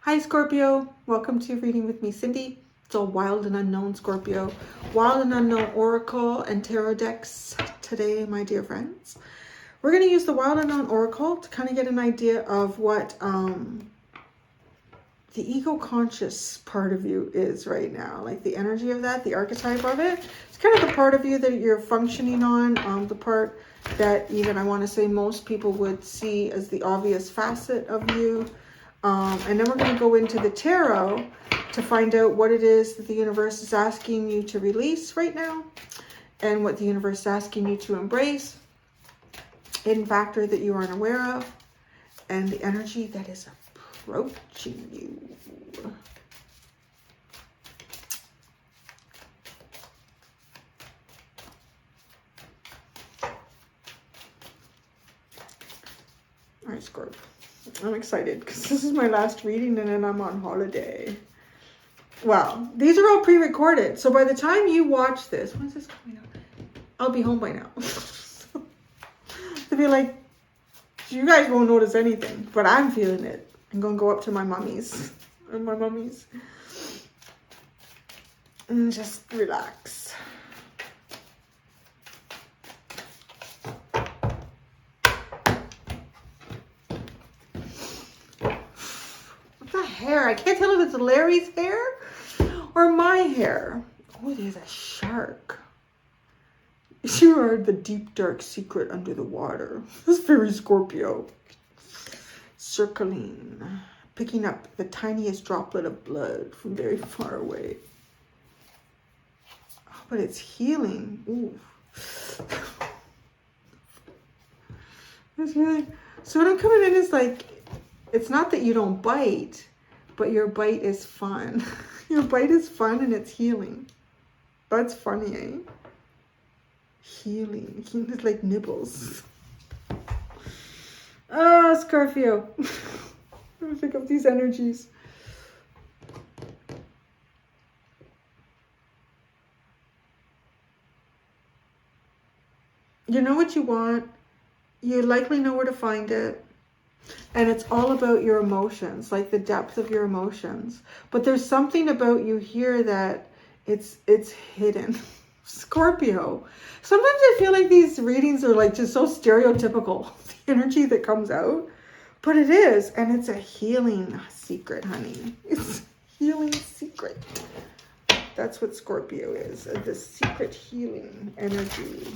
Hi Scorpio, welcome to Reading with me, Cindy. It's all Wild and Unknown Scorpio, Wild and Unknown Oracle and Tarot decks today, my dear friends. We're going to use the Wild and Unknown Oracle to kind of get an idea of what the ego conscious part of you is right now, like the energy of that, the archetype of it. It's kind of the part of you that you're functioning on, the part that even I want to say most people would see as the obvious facet of you. And then we're going to go into the tarot to find out what it is that the universe is asking you to release right now and what the universe is asking you to embrace, hidden factor that you aren't aware of, and the energy that is approaching you. All right, Scorp. I'm excited because this is my last reading and then I'm on holiday. Wow, these are all pre-recorded. So by the time you watch this, when is this coming out? I'll be home by now. To be like, you guys won't notice anything, but I'm feeling it. I'm going to go up to my mummies and my mummies and just relax. Hair. I can't tell if it's Larry's hair or my hair. Oh, there's a shark. You are the deep, dark secret under the water. This is very Scorpio. Circling. Picking up the tiniest droplet of blood from very far away. Oh, but it's healing. Ooh. It's healing. So what I'm coming in is like, it's not that you don't bite, but your bite is fun. Your bite is fun and it's healing. That's funny, eh? Healing. It's like nibbles. Oh, Scorpio. Let me pick up these energies. You know what you want. You likely know where to find it. And it's all about your emotions, like the depth of your emotions. But there's something about you here that it's hidden. Scorpio. Sometimes I feel like these readings are like just so stereotypical, the energy that comes out. But it is, and it's a healing secret, honey. It's a healing secret. That's what Scorpio is, the secret healing energy.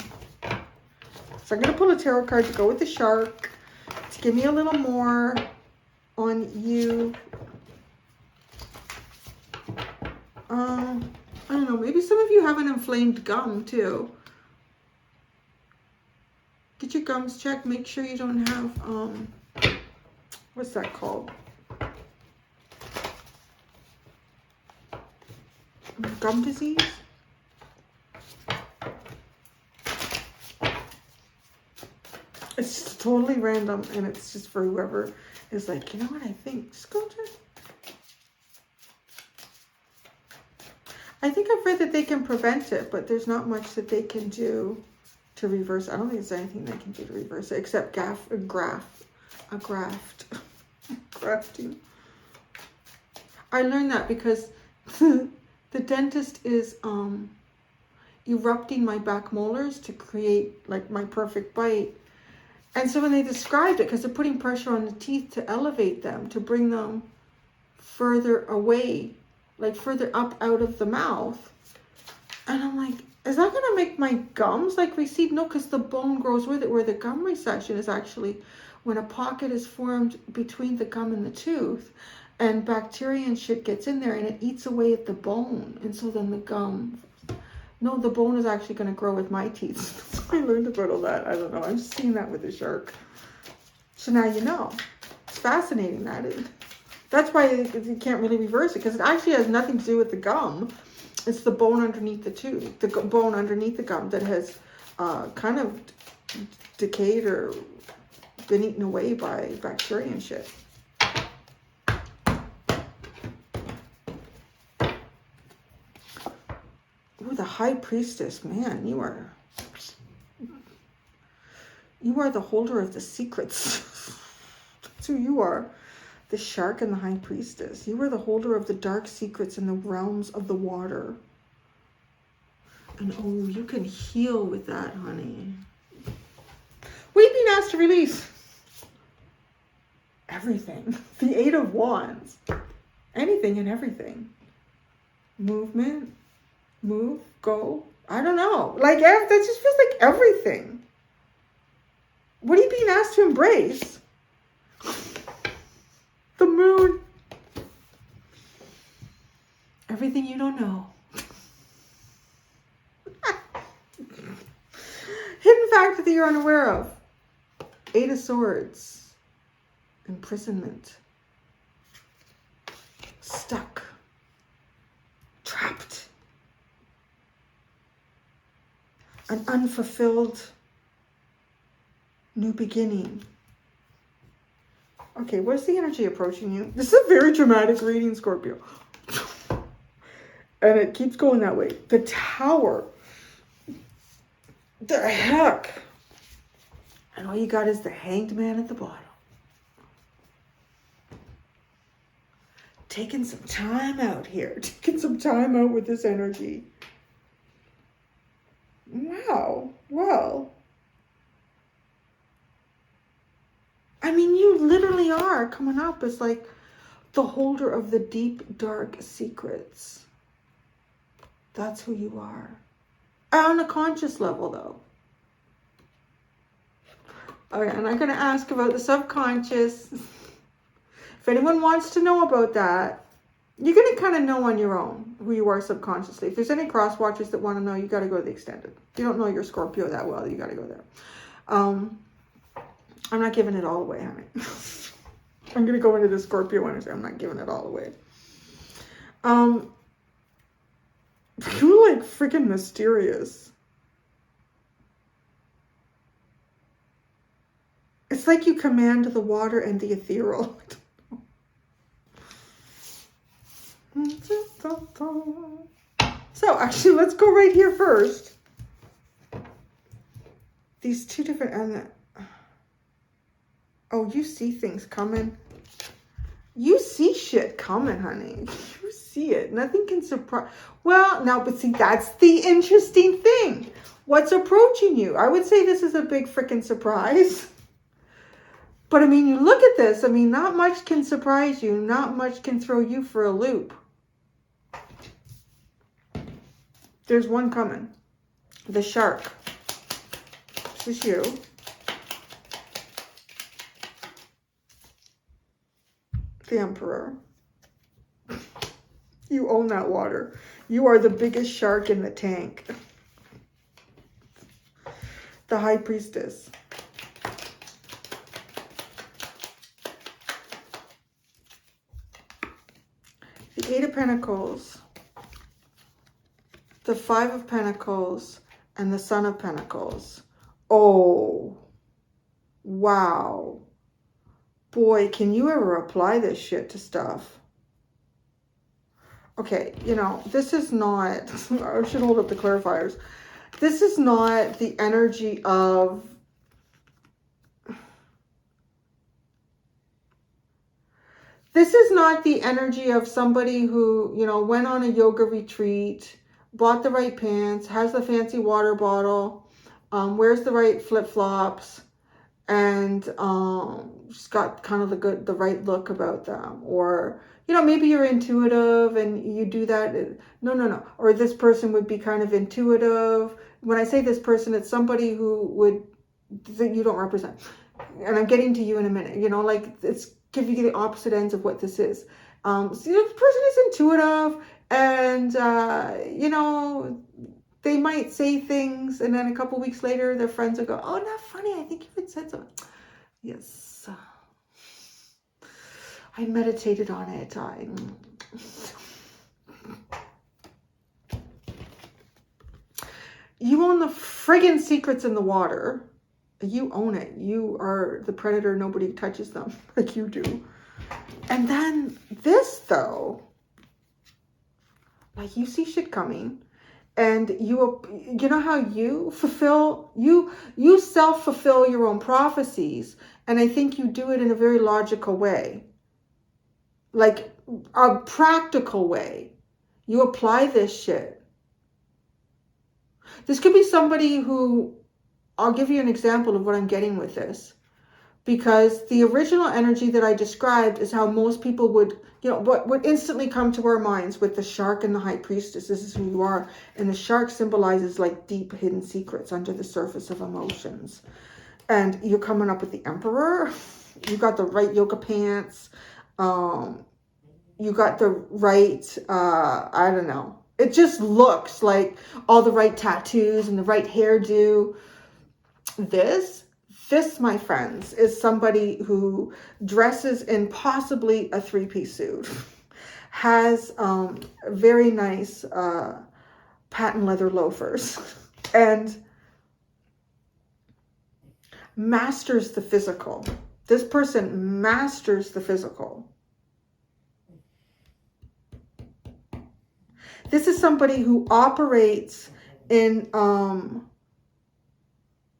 So I'm going to pull a tarot card to go with the shark. To give me a little more on you. I don't know, maybe some of you have an inflamed gum too. Get your gums checked. Make sure you don't have, what's that called? Gum disease? It's totally random, and it's just for whoever is like, you know what I think? Just go to... I think I've read that they can prevent it, but there's not much that they can do to reverse. I don't think there's anything they can do to reverse it, except grafting. I learned that because the dentist is erupting my back molars to create like my perfect bite. And so when they described it, because they're putting pressure on the teeth to elevate them, to bring them further away, like further up out of the mouth. And I'm like, is that going to make my gums like recede? No, because the bone grows with it, where the gum recession is actually when a pocket is formed between the gum and the tooth. And bacteria and shit gets in there and it eats away at the bone. And so then the gum... No, the bone is actually going to grow with my teeth. I learned about all that. I don't know. I'm just seeing that with the shark. So now you know. It's fascinating, that is. That's why you can't really reverse it, because it actually has nothing to do with the gum. It's the bone underneath the tooth, the bone underneath the gum that has kind of decayed or been eaten away by bacteria and shit. Ooh, the High Priestess, man, you are You are the holder of the secrets. That's who you are. The shark and the high priestess. You are the holder of the dark secrets in the realms of the water. And oh, you can heal with that, honey. What are you being asked to release? Everything. The Eight of Wands. Anything and everything. Movement. Move. Go. I don't know. Like, that just feels like everything. What are you being asked to embrace? The moon. Everything you don't know. Hidden factor that you're unaware of. Eight of Swords. Imprisonment. Stuck. Trapped. An unfulfilled new beginning. Okay, what's the energy approaching you? This is a very dramatic reading, Scorpio. And it keeps going that way. The Tower. The heck? And all you got is the Hanged Man at the bottom. Taking some time out here. Taking some time out with this energy. Wow. Well. I mean, you literally are coming up as like the holder of the deep, dark secrets. That's who you are. On a conscious level, though. Okay, and I'm going to ask about the subconscious. If anyone wants to know about that, you're going to kind of know on your own who you are subconsciously. If there's any cross watchers that want to know, you got to go to the extended. If you don't know your Scorpio that well, you got to go there. I'm not giving it all away, honey. I'm going to go into the Scorpio energy. I'm not giving it all away. You're like freaking mysterious. It's like you command the water and the ethereal. So actually, let's go right here first. These two different... Oh, you see things coming. You see shit coming, honey. You see it. Nothing can surprise... Well, now, but see, that's the interesting thing. What's approaching you? I would say this is a big freaking surprise. But, I mean, you look at this. I mean, not much can surprise you. Not much can throw you for a loop. There's one coming. The shark. This is you. The Emperor. You own that water. You are the biggest shark in the tank. The High Priestess. The Eight of Pentacles. The Five of Pentacles. And the Son of Pentacles. Oh. Wow. Boy, can you ever apply this shit to stuff? Okay, you know, this is not... I should hold up the clarifiers. This is not the energy of... This is not the energy of somebody who, you know, went on a yoga retreat, bought the right pants, has the fancy water bottle, wears the right flip-flops, and just got kind of the right look about them. Or, you know, maybe you're intuitive and you do that. No. Or this person would be kind of intuitive. When I say this person, it's somebody who would, that you don't represent. And I'm getting to you in a minute. You know, like, it's give you the opposite ends of what this is. So this person is intuitive, and, you know, they might say things, and then a couple weeks later, their friends will go, oh, not funny. I think you had said something. Yes. I meditated on it. You own the friggin' secrets in the water. You own it. You are the predator. Nobody touches them like you do. And then this, though, like, you see shit coming. And you know how you fulfill, you self-fulfill your own prophecies. And I think you do it in a very logical way, like a practical way. You apply this shit. This could be somebody who, I'll give you an example of what I'm getting with this. Because the original energy that I described is how most people would, what would instantly come to our minds with the shark and the high priestess. This is who you are. And the shark symbolizes like deep hidden secrets under the surface of emotions. And you're coming up with the emperor. You got the right yoga pants. You got the right, I don't know. It just looks like all the right tattoos and the right hairdo. This, my friends, is somebody who dresses in possibly a three-piece suit, has very nice patent leather loafers, and masters the physical. This person masters the physical. This is somebody who operates in...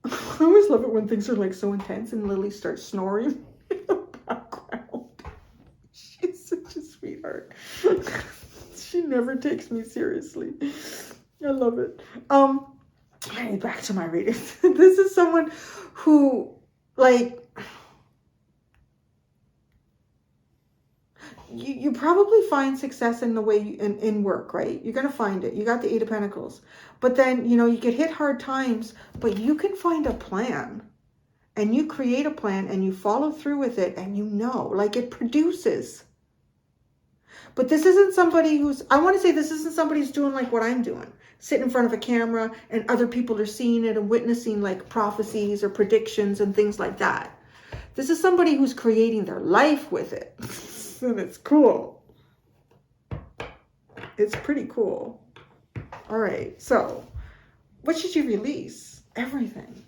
I always love it when things are like so intense and Lily starts snoring in the background. She's such a sweetheart. She never takes me seriously. I love it. Anyway, back to my reading. This is someone who, like, you probably find success in the way in work, right? You're going to find it. You got the Eight of Pentacles. But then, you get hit hard times, but you can find a plan. And you create a plan and you follow through with it and like it produces. But this isn't somebody I want to say this isn't somebody who's doing like what I'm doing. Sitting in front of a camera and other people are seeing it and witnessing like prophecies or predictions and things like that. This is somebody who's creating their life with it. And it's cool. It's pretty cool. All right. So what should you release? Everything.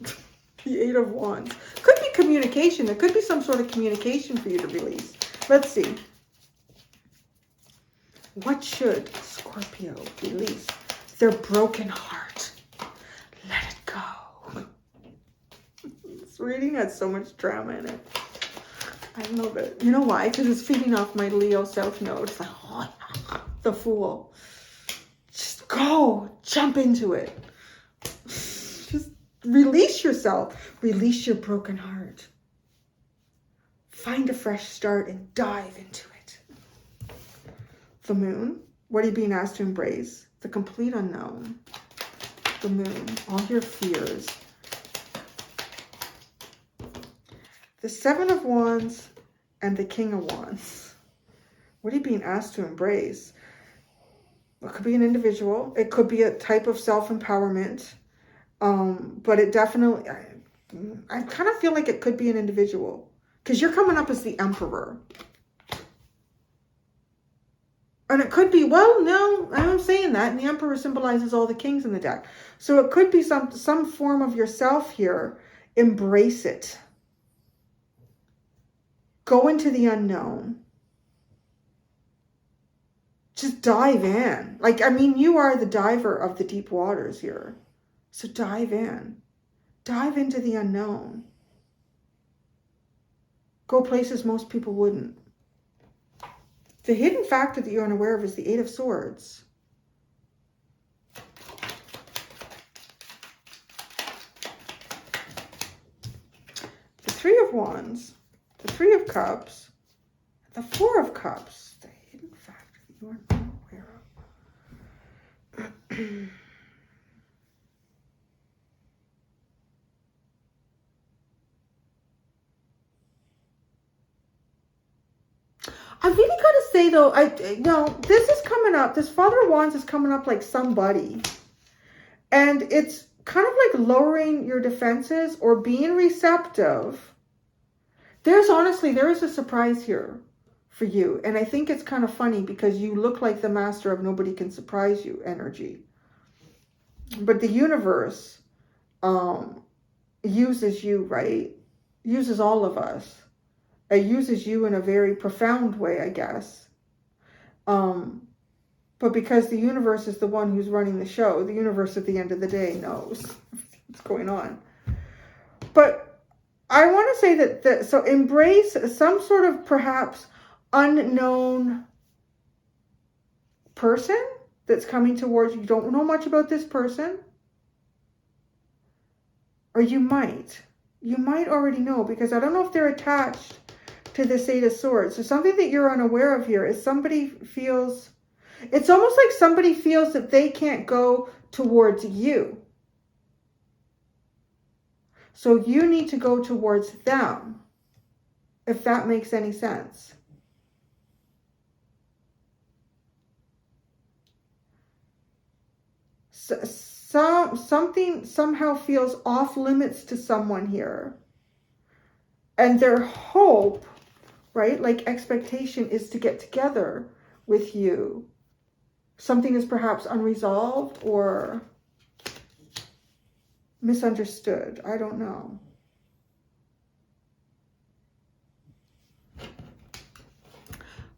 The Eight of Wands. Could be communication. There could be some sort of communication for you to release. Let's see. What should Scorpio release? Their broken heart. Let it go. This reading has so much drama in it. I love it. You know why? Because it's feeding off my Leo South Node. It's like, oh, the Fool. Just go. Jump into it. Just release yourself. Release your broken heart. Find a fresh start and dive into it. The Moon. What are you being asked to embrace? The complete unknown. The Moon. All your fears. The Seven of Wands and the King of Wands. What are you being asked to embrace? It could be an individual. It could be a type of self-empowerment. But it definitely, I kind of feel like it could be an individual. Because you're coming up as the Emperor. And it could be, well, no, I'm saying that. And the Emperor symbolizes all the kings in the deck. So it could be some form of yourself here. Embrace it. Go into the unknown. Just dive in. Like, I mean, you are the diver of the deep waters here. So dive in. Dive into the unknown. Go places most people wouldn't. The hidden factor that you're unaware of is the Eight of Swords. The Three of Wands. The Three of Cups. The Four of Cups. The hidden factor that you are unaware of. I really gotta say though, this is coming up. This Father of Wands is coming up like somebody. And it's kind of like lowering your defenses or being receptive. There is a surprise here for you. And I think it's kind of funny because you look like the master of nobody can surprise you energy. But the universe uses you, right? Uses all of us. It uses you in a very profound way, I guess. But because the universe is the one who's running the show, the universe at the end of the day knows what's going on. But I want to say that so embrace some sort of perhaps unknown person that's coming towards you. You don't know much about this person. Or you might. You might already know, because I don't know if they're attached to this Eight of Swords. So something that you're unaware of here is somebody feels, it's almost like somebody feels that they can't go towards you. So you need to go towards them, if that makes any sense. Something somehow feels off limits to someone here. And their hope, right, like expectation, is to get together with you. Something is perhaps unresolved or misunderstood. I don't know.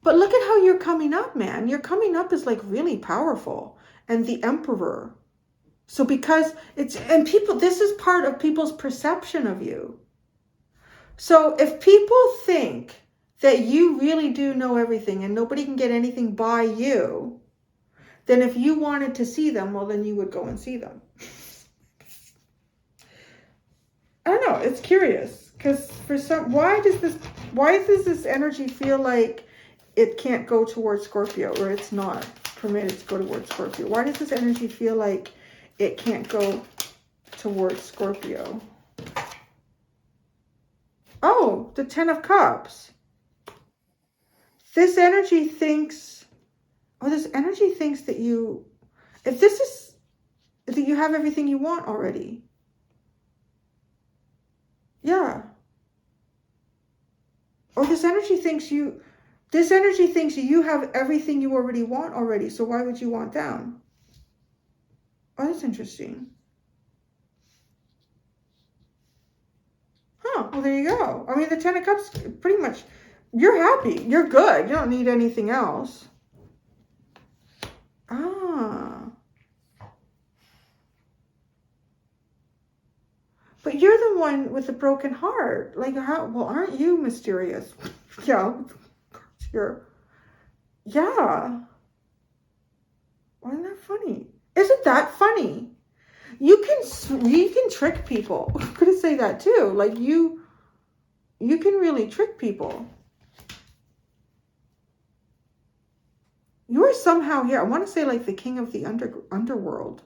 But look at how you're coming up, man. Your coming up is like really powerful. And the Emperor. So because it's, and people, this is part of people's perception of you. So if people think that you really do know everything and nobody can get anything by you, then if you wanted to see them, well, then you would go and see them. I don't know. It's curious, because for some, why does this energy feel like it can't go towards Scorpio, or it's not permitted to go towards Scorpio? Why does this energy feel like it can't go towards Scorpio? Oh, the Ten of Cups. This energy thinks, this energy thinks that you, if this is, that you have everything you want already. Yeah. Or this energy thinks you have everything you already want already. So why would you want them? Oh, that's interesting. Huh, well, there you go. I mean, the Ten of Cups, pretty much, you're happy. You're good. You don't need anything else. Ah. But you're the one with the broken heart. Like, how, well, aren't you mysterious? Yeah. Yeah. Isn't that funny? Isn't that funny? You can trick people. I'm going to say that too. Like, you can really trick people. You are somehow here. I want to say like the king of the underworld,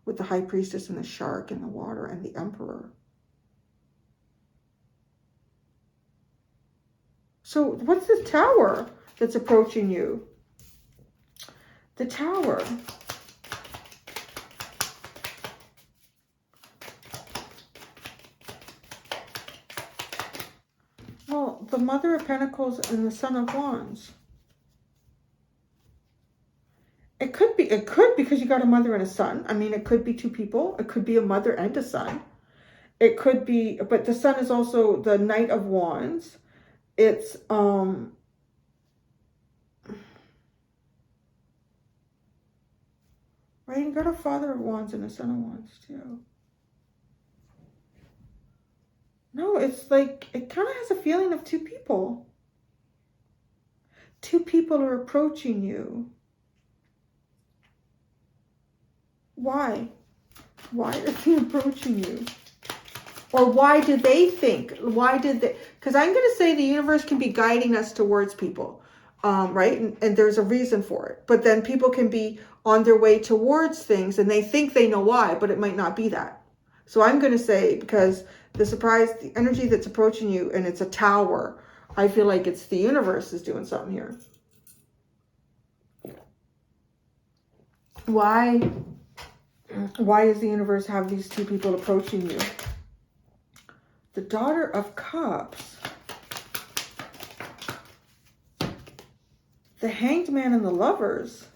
with the high priestess and the shark in the water and the emperor. So what's this tower that's approaching you? The tower. Well, the Mother of Pentacles and the Son of Wands. It could because you got a mother and a son. I mean, it could be two people. It could be a mother and a son. It could be, but the son is also the Knight of Wands. It's, right, you got a Father of Wands and a Son of Wands too. No, it's like, it kind of has a feeling of two people. Two people are approaching you. Why? Why are they approaching you? Or why do they think? Why did they? Because I'm going to say the universe can be guiding us towards people, right? And there's a reason for it. But then people can be on their way towards things and they think they know why, but it might not be that. So I'm going to say, because the energy that's approaching you, and it's a tower, I feel like it's the universe is doing something here. Why does the universe have these two people approaching you? The Daughter of Cups. The Hanged Man and the Lovers.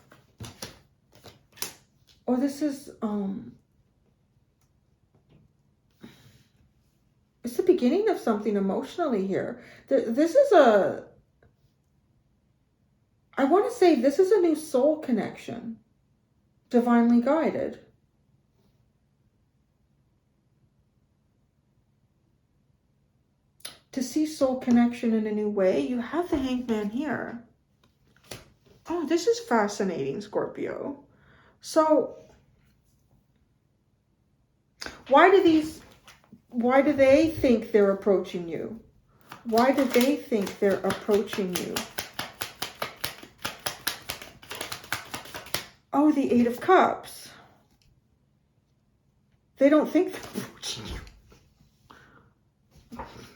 Oh, this is, it's the beginning of something emotionally here. This is I want to say this is a new soul connection, divinely guided. To see soul connection in a new way, you have the Hangman here. Oh, this is fascinating, Scorpio. So, why do they think they're approaching you? Why do they think they're approaching you? Oh, the Eight of Cups. They don't think they're approaching you.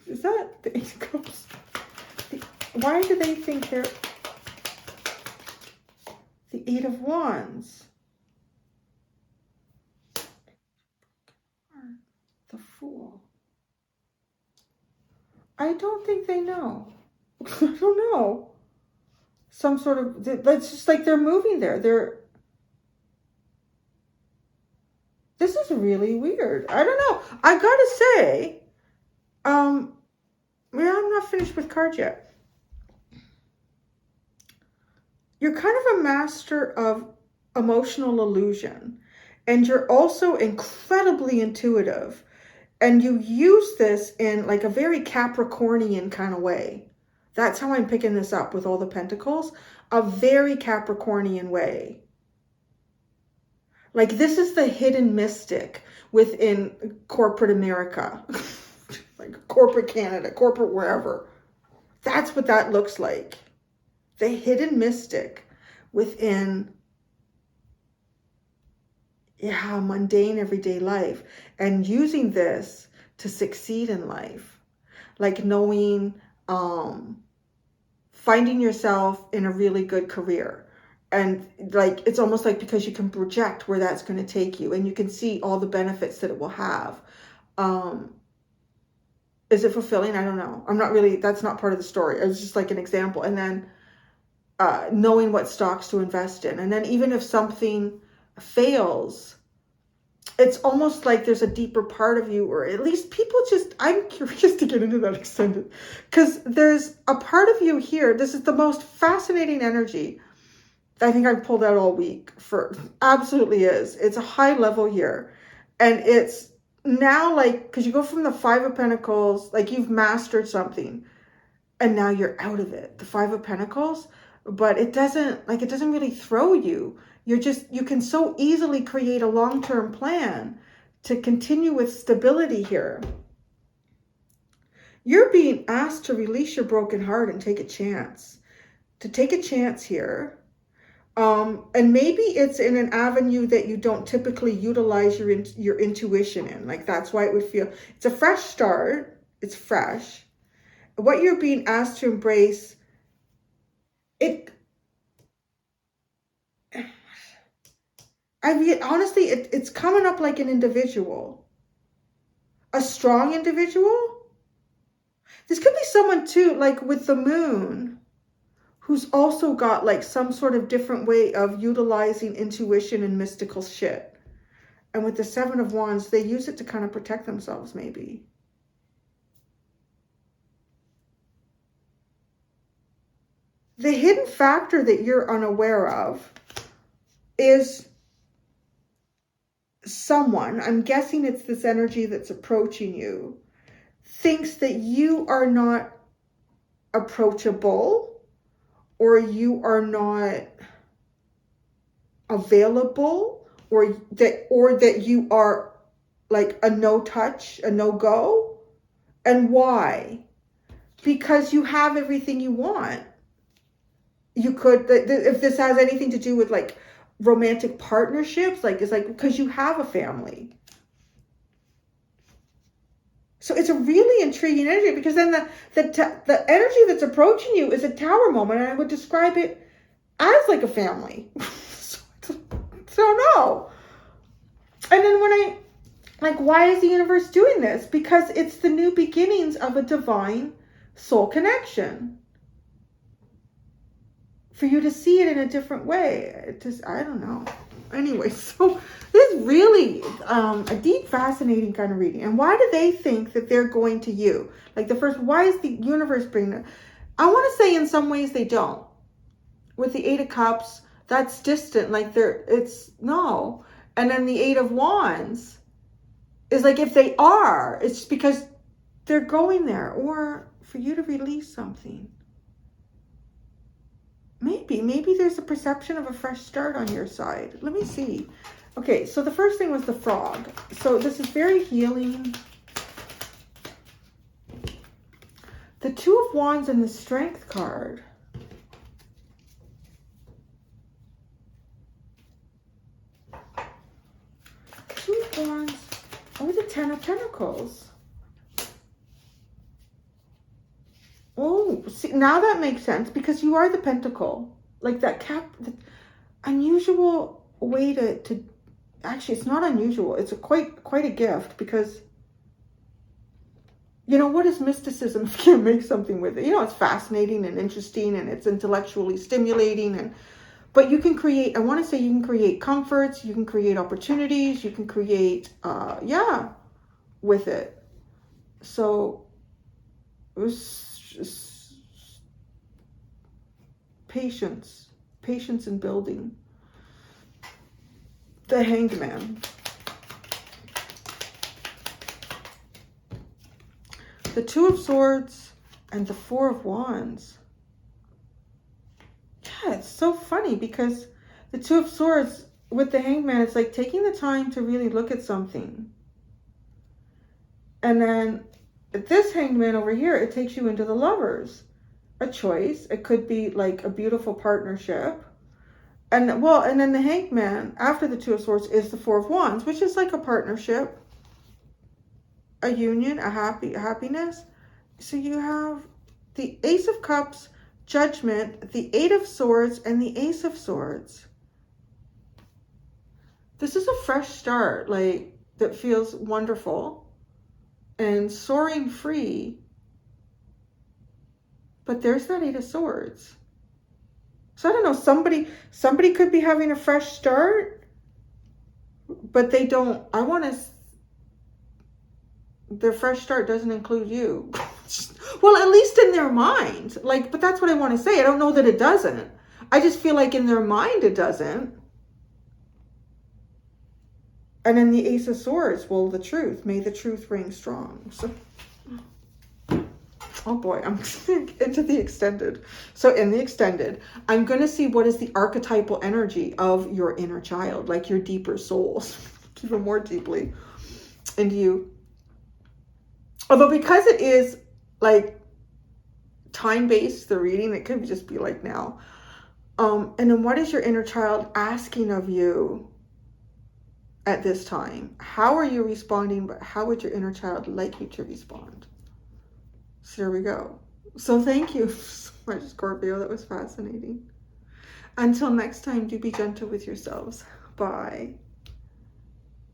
Is that the Eight of Cups? Why do they think they're... The Eight of Wands. The Fool. I don't think they know. I don't know. Some sort of... It's just like they're moving there. This is really weird. I don't know. I gotta say... Yeah, I'm not finished with cards yet. You're kind of a master of emotional illusion. And you're also incredibly intuitive. And you use this in like a very Capricornian kind of way. That's how I'm picking this up with all the pentacles. A very Capricornian way. Like this is the hidden mystic within corporate America. Like corporate Canada, corporate wherever. That's what that looks like. The hidden mystic within, yeah, mundane everyday life. And using this to succeed in life. Like knowing, finding yourself in a really good career. And like, it's almost like because you can project where that's going to take you. And you can see all the benefits that it will have. Is it fulfilling? I don't know. I'm not really, that's not part of the story. It's just like an example. And then knowing what stocks to invest in. And then even if something fails, it's almost like there's a deeper part of you, or at least people just, I'm curious to get into that extended. Because there's a part of you here. This is the most fascinating energy I think I've pulled out all week. Absolutely is. It's a high level here. And it's now like, because you go from the Five of Pentacles, like you've mastered something and now you're out of it, the Five of Pentacles, but it doesn't really throw you. You can so easily create a long-term plan to continue with stability here. You're being asked to release your broken heart and take a chance. To take a chance here. And maybe it's in an avenue that you don't typically utilize your intuition in. Like that's why it would feel, it's a fresh start. It's fresh. What you're being asked to embrace, honestly, it's coming up like an individual. A strong individual. This could be someone too, like with the moon, who's also got like some sort of different way of utilizing intuition and mystical shit. And with the Seven of Wands, they use it to kind of protect themselves, maybe. The hidden factor that you're unaware of is someone, I'm guessing it's this energy that's approaching you, thinks that you are not approachable, or you are not available, or that you are like a no touch, a no go. And why? Because you have everything you want. You could, if this has anything to do with like romantic partnerships, like it's like because you have a family. So it's a really intriguing energy, because then the energy that's approaching you is a tower moment, and I would describe it as like a family. So no. And then why is the universe doing this? Because it's the new beginnings of a divine soul connection. For you to see it in a different way. I don't know. Anyway, so this is really a deep, fascinating kind of reading. And why do they think that they're going to you? Like why is the universe bringing it? I want to say in some ways they don't. with the 8 of Cups, that's distant. Like it's no. And then the 8 of Wands is like, if they are, it's because they're going there, or for you to release something. Maybe there's a perception of a fresh start on your side. Let me see. Okay, so the first thing was the Frog. So this is very healing. The 2 of Wands and the Strength card. 2 of Wands. Oh, the 10 of Pentacles. Oh, see, now that makes sense, because you are the Pentacle. Like that the unusual way to actually, it's not unusual. It's quite a gift, because you know, what is mysticism if you can make something with it? You know, it's fascinating and interesting, and it's intellectually stimulating, but you can create, I want to say, you can create comforts, you can create opportunities, you can create with it. So it was just patience in building. The Hangman. The 2 of Swords and the 4 of Wands. Yeah, it's so funny, because the 2 of Swords with the Hangman, it's like taking the time to really look at something. And then this Hangman over here, it takes you into the Lovers. A choice. It could be like a beautiful partnership. And then the Hangman after the 2 of Swords is the 4 of Wands, which is like a partnership, a union, a happiness. So you have the Ace of Cups, Judgment, the 8 of Swords, and the Ace of Swords. This is a fresh start, like, that feels wonderful and soaring free. But there's that 8 of Swords. So I don't know, somebody could be having a fresh start, but they don't, their fresh start doesn't include you. Well, at least in their mind. Like, but that's what I want to say. I don't know that it doesn't. I just feel like in their mind it doesn't. And then the Ace of Swords, well, the truth. May the truth ring strong. So, oh boy, I'm into the extended. So in the extended, I'm going to see what is the archetypal energy of your inner child, like your deeper souls, even more deeply into you. Although because it is like time-based, the reading, it could just be like now. And then what is your inner child asking of you at this time? How are you responding, but how would your inner child like you to respond? So there we go. So thank you so much, Scorpio. That was fascinating. Until next time, do be gentle with yourselves. Bye.